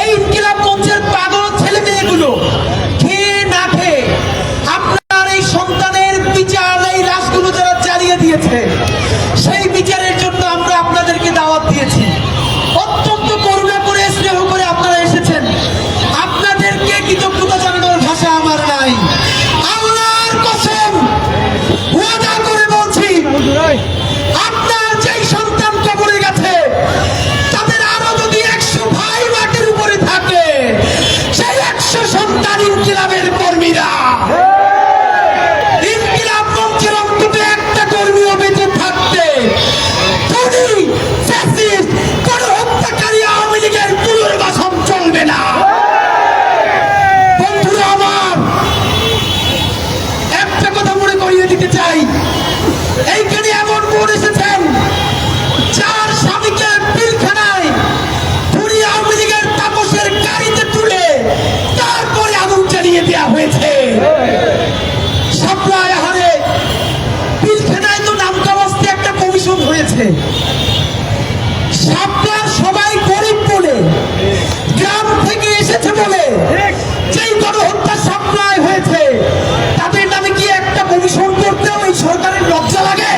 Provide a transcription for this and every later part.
এই ইনকিলাব মঞ্চের পাগল ছেলে মেয়েগুলো খেয়ে না খেয়ে আপনার এই সন্তানের বিচার, এই লাশগুলো যারা জ্বালিয়ে দিয়েছে সেই বিচারের জন্য আমরা আপনাদেরকে দাওয়াত দিয়েছি। অত্যন্ত করুণা করে, স্নেহ করে আপনারা এসেছেন। আপনাদেরকে কৃতজ্ঞতা জানানোর ভাষা আমার নাই। আল্লাহর কসম ওয়াদা করে বলছি, আপনার যেই সন্তান কবরে গেছে তাদের আরো যদি 100 ভাই মাটির উপরে থাকে, সেই 100 সন্তান ইনকিলাবের কর্মীরা। ইনকিলাব মঞ্চের অন্তত একটা কর্মীও বেঁচে থাকতে গণহত্যাকারী আওয়ামী লীগের পুনর্বাসন চলবে না। বন্ধুরা আমার, একটা কথা মনে করিয়ে দিতে চাই, এইখানে এমন বোন এসেছেন যার স্বামীকে পিলখানায় ধরে আওয়ামী লীগের তাপসের গাড়িতে তুলে তারপরে আগুন জ্বালিয়ে দেওয়া হয়েছে। সাপ্লাই হারে পিলখানায় তো নামকাওয়াস্তে একটা কমিশন হয়েছে। সাপ্লার সবাই গরিব বলে, গ্রাম থেকে এসেছে বলে যেই গণহত্যা সাপ্লাই হয়েছে, তাদের নামে কি একটা কমিশন করতেও এই সরকারের লজ্জা লাগে?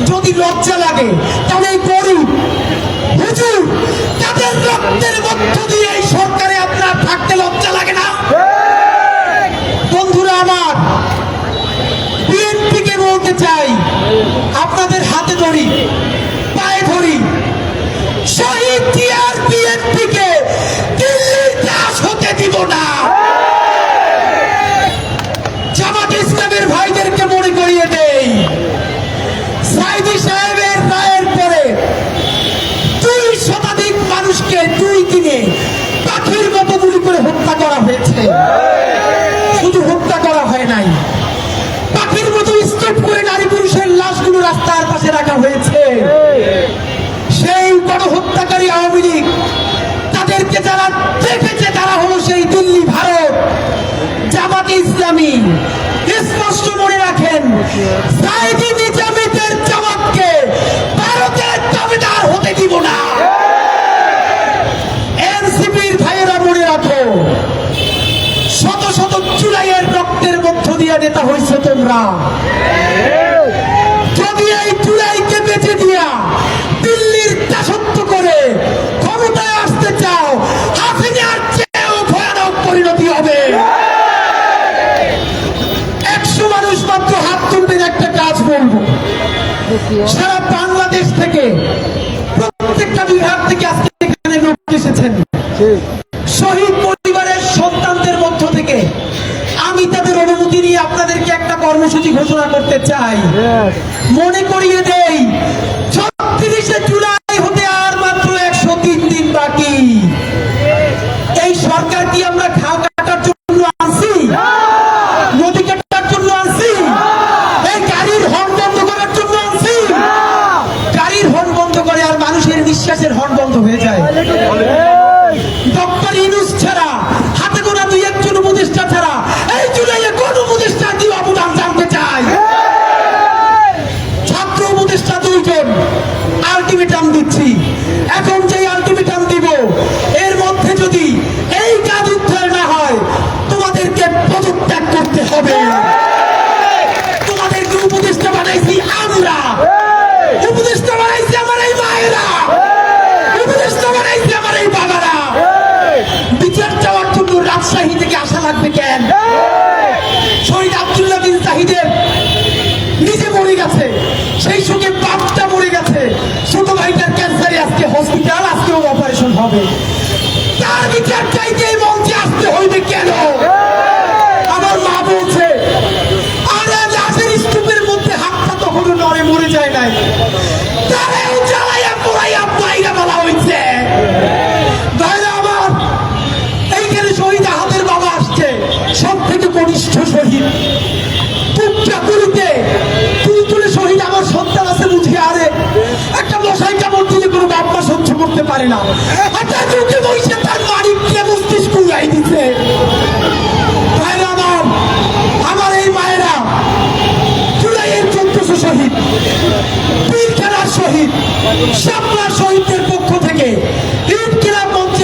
যদি লজ্জা লাগে তাহলে এই গরিব হুজুর তাদের রক্তের মধ্য দিয়ে এই সরকারে আপনার থাকতে লজ্জা লাগে না? বন্ধুরা আমার, বিএনপিকে বলতে চাই, আপনাদের হাতে ধরি, পায়ে ধরি, শহীদ জিয়ার বিএনপিকে দিল্লির দাস হতে দিব না। জামাত ইসলামের ভাইদেরকে মনে করিয়ে দেই, সাইদি সাহেবের রায়ের পরে 2 শতাধিক মানুষকে 2 দিনে পাখির মতো গুলি করে হত্যা করা হয়েছে। শুধু হত্যা করা হয় নাই, পাখির মতো স্তূপ করে নারী পুরুষের লাশগুলো রাস্তার পাশে রাখা হয়েছে। সেই গণহত্যাকারী আওয়ামী লীগ, তাদেরকে যারা দেখেছে তারা হলো সেই দিল্লি, ভারত, জামাতে ইসলামী। স্পষ্ট মনে রাখেন, সাইদি নিজামীদের জামাতকে ভারতের দাবিদার হতে দিব না। এনসিপির ভাইয়েরা মনে রাখো, শত শত জুলাইয়ের রক্তের মধ্য দিয়ে নেতা হয়েছে তোমরা। যদি এই জুলাইকে বেঁচে দিয়া দিল্লির দাসত্ব করে ক্ষমতায় আসতে চাও, হাসিনার চেয়েও ভয়ানক পরিণতি হবে। 100 মানুষ মাত্র হাত তুলবেন, একটা কাজ বলবো। সারা বাংলাদেশ থেকে, প্রত্যেকটা বিভাগ থেকে আজকে এখানে লোক এসেছেন। শহীদ পরিবারের সন্তানদের মধ্য থেকে আমি তাদের অনুমতি নিয়ে আপনাদেরকে একটা কর্মসূচি ঘোষণা করতে চাই। মনে করিয়ে দেই, 36শে জুলাই হতে আর মাত্র 103 দিন বাকি। এই সরকার কি আমরা ঘাও কাটার জন্য আনছি? নদী কাটার জন্য আনছি? এই গাড়ির হর্ন বন্ধ করার জন্য আনছি? গাড়ির হর্ন বন্ধ করে আর মানুষের নিঃশ্বাসের হর্ন বন্ধ হয়ে যায়। ডক্টর ইউনূস ছাড়া, হাতে গোনা 2-1 জন উপদেষ্টা ছাড়া এই জুলাইয়ে কোন উপদেষ্টা দিয়ে অবদান জানতে চাই? ছাত্র উপদেষ্টা 2 জন আলটিমেটাম দিচ্ছি। এখন যে আলটিমেটাম দিব, এর মধ্যে যদি এই কাজ উদ্ধার না হয়, তোমাদেরকে পদত্যাগ করতে হবে। তোমাদেরকে উপদেষ্টা বানাইছি আমরা, উপদেষ্টা বানাইছি আমার এই মায়েরা, উপদেষ্টা বানাইছি আমার এই বাবারা। বিচার চাওয়ার জন্য রাজশাহী থেকে আসা লাগবে কেন? শহীদ আব্দুল্লাহ বিন জাহিদের নিজে মরে গেছে, সেই সঙ্গে বাপটা মরে গেছে, ছোট ভাইটার ক্যান্সারে আজকে হসপিটাল, আজকেও অপারেশন হবে। তার বিচার চাইতে এই মঞ্চে আসতে হইবে কেন? আমার মা বলছে, আরে লাশের স্তূপের মধ্যে হাতটা তখনও নড়ে, মরে যায় নাই, তারাও জ্বালাইয়া পোড়াইয়া বাইরে বলা হয়েছে। ভাইরা আমার, এইখানে শহীদ আহাদের বাবা আসছে, সব থেকে কনিষ্ঠ শহীদ। বুকটা গুলিতে তুলে শহীদ আমার সন্তান আছে বুঝি, আরে একটা মশাই কামড় দিলে কোনো বাপ্পা সহ্য করতে পারে না, একটা চোখে বসে তার মানিককে মস্তিষ্ক উড়াই দিচ্ছে। ভাইরা আমার, আমার এই মায়েরা, জুলাইয়ের 1400 শহীদ, পিলখানার শহীদ, শাপলা শহীদদের পক্ষ থেকে ইনকিলাব মঞ্চ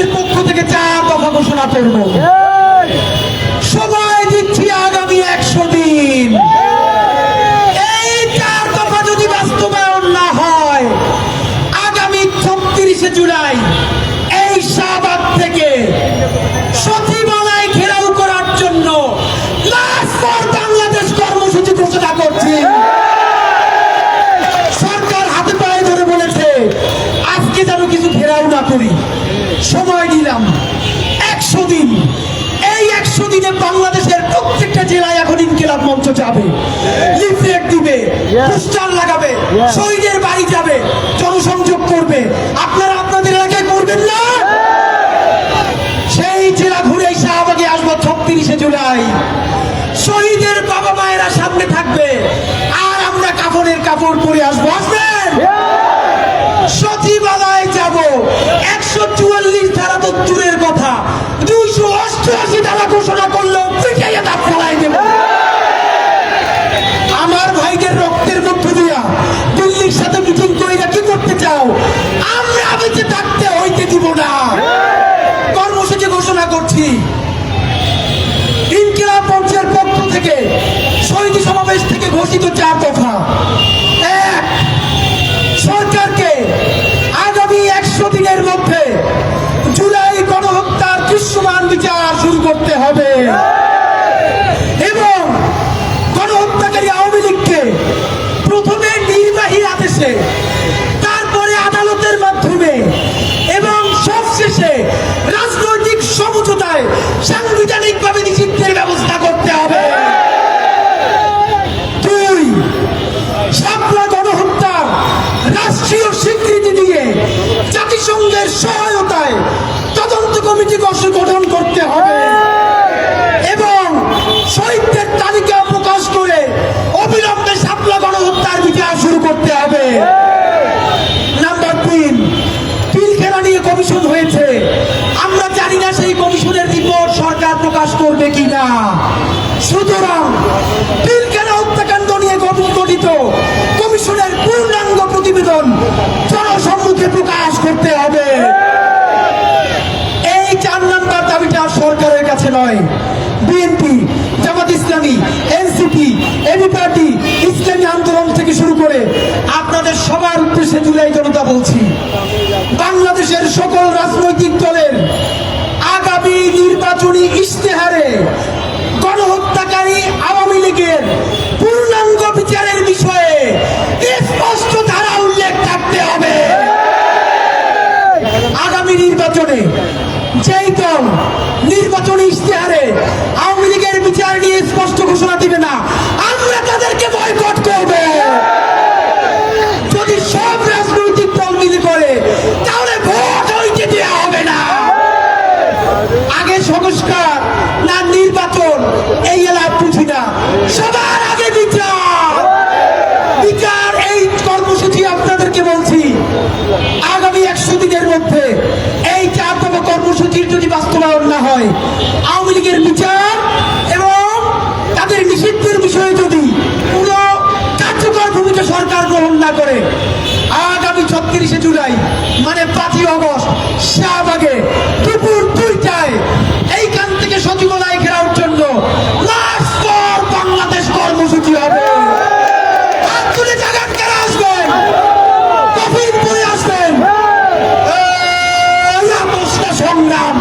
করব। সময় দিচ্ছি আগামী 100 দিন। এই 4 দফা যদি বাস্তবায়ন না হয়, আগামী 36শে জুলাই এই শাহবাগ থেকে সচিবালয় ঘেরাও করার জন্য মার্চ ফর বাংলাদেশ কর্মসূচি ঘোষণা করছি। সরকার হাতে পায়ে ধরে বলেছে আজকে যেন কিছু ঘেরাও না করি। সময় দিলাম 100 দিন। এই 100 দিনে বাংলাদেশের প্রত্যেকটা জেলায় এখন ইনকিলাব মঞ্চ যাবে, লিফলেট দিবে, পোস্টার লাগাবে, শহীদের বাড়ি যাবে, জনসংযোগ করবে। আপনারা আপনাদের এলাকায় করবেন না? সেই জেলা ঘুরে শাহবাগে আসবো 36শে জুলাই। শহীদের বাবা মায়েরা সামনে থাকবে আর আমরা কাফনের কাপড় পরে আসবো। আসবেন? সচিবালয় যাব। 144 ধারা তো দূরের কথা, 288 ধারা ঘোষণা করলেও পিটাইয়া দাঁত ফেলাই দেব। আমার ভাইদের রক্তের মধ্য দিয়া দিল্লির সাথে মিটিং করে কি করতে চাও? আমরা বেঁচে থাকতে হইতে দিব না। কর্মসূচি ঘোষণা করছি। ইনকিলাব মঞ্চের পক্ষ থেকে শহীদ সমাবেশ থেকে ঘোষিত 4 দফা। 1, সরকারকে আগামী 100 দিনের মধ্যে জুলাই গণহত্যার দৃশ্যমান বিচার শুরু করতে হবে এবং গণহত্যাকারী আওয়ামী লীগকে প্রথমে নির্বাহী আদেশে, তারপরে আদালতের মাধ্যমে এবং সবশেষে রাজনৈতিক সমঝোতায় সাংবিধানিকভাবে নিষিদ্ধের ব্যবস্থা করতে হবে। 2, শাপলা গণহত্যার রাষ্ট্রীয় স্বীকৃতি দিয়ে জাতিসংঘের সহায়তায় তদন্ত কমিটি গঠন করতে হবে এবং শহীদদের তালিকা প্রকাশ করে অবিলম্বে শাপলা গণহত্যার বিচার শুরু করতে হবে। নাম্বার 3, পিলখানা নিয়ে কমিশন হয়েছে। আমরা জানি না সেই কমিশনের রিপোর্ট সরকার প্রকাশ করবে কিনা। সুতরাং পিলখানা হত্যাকাণ্ড নিয়ে গঠিত কমিশনের পূর্ণাঙ্গ প্রতিবেদন জনসম্মুখে প্রকাশ করতে হবে। এই 4 নম্বর দাবিটা সরকারের কাছে নয়, BNP, Jamaat Islami, NCP, AB party, ইসলামী আন্দোলন থেকে শুরু করে আপনাদের সবার উদ্দেশ্যে জুলাই জনতা বলছি, বাংলাদেশের সকল রাজনৈতিক দলের আগামী নির্বাচনী ইশতেহারে গণহত্যাকারী আওয়ামী লীগের পূর্ণাঙ্গ বিচারের বিষয়ে স্পষ্ট ধারা উল্লেখ থাকতে হবে। আগামী নির্বাচনে যেই দল নির্বাচনী ইশতেহারে আওয়ামী লীগের বিচার নিয়ে স্পষ্ট ঘোষণা দিবে না, আমরা তাদেরকে বয়কট করব। যদি সব রাজনৈতিক দল মিলে করে তাহলে ভোট হইতে দেওয়া হবে না। আগে সংস্কার না নির্বাচন, এই এলাকা বুঝি না, সবার আগে বিচার। বিচার। এই কর্মসূচি আপনাদেরকে বলছি, আগামী 100 দিনের মধ্যে এই 4 দফা কর্মসূচির যদি বাস্তবায়ন না হয়, আওয়ামী লীগের বিচার এবং তাদের নিষিদ্ধের বিষয়ে যদি পুরো কার্যকর ভূমিকা সরকার গ্রহণ না করে, আগামী 36শে জুলাই মানে 5ই আগস্ট শাহবাগে দুপুর 2টায় এইখান থেকে সচিবালয় ঘেরাওর জন্য মার্চ ফর বাংলাদেশ কর্মসূচি হবে। হাত তুলে জাগান কারা আসবেন? কফিন পরে আসবেন। এই আপোষটা সংগ্রাম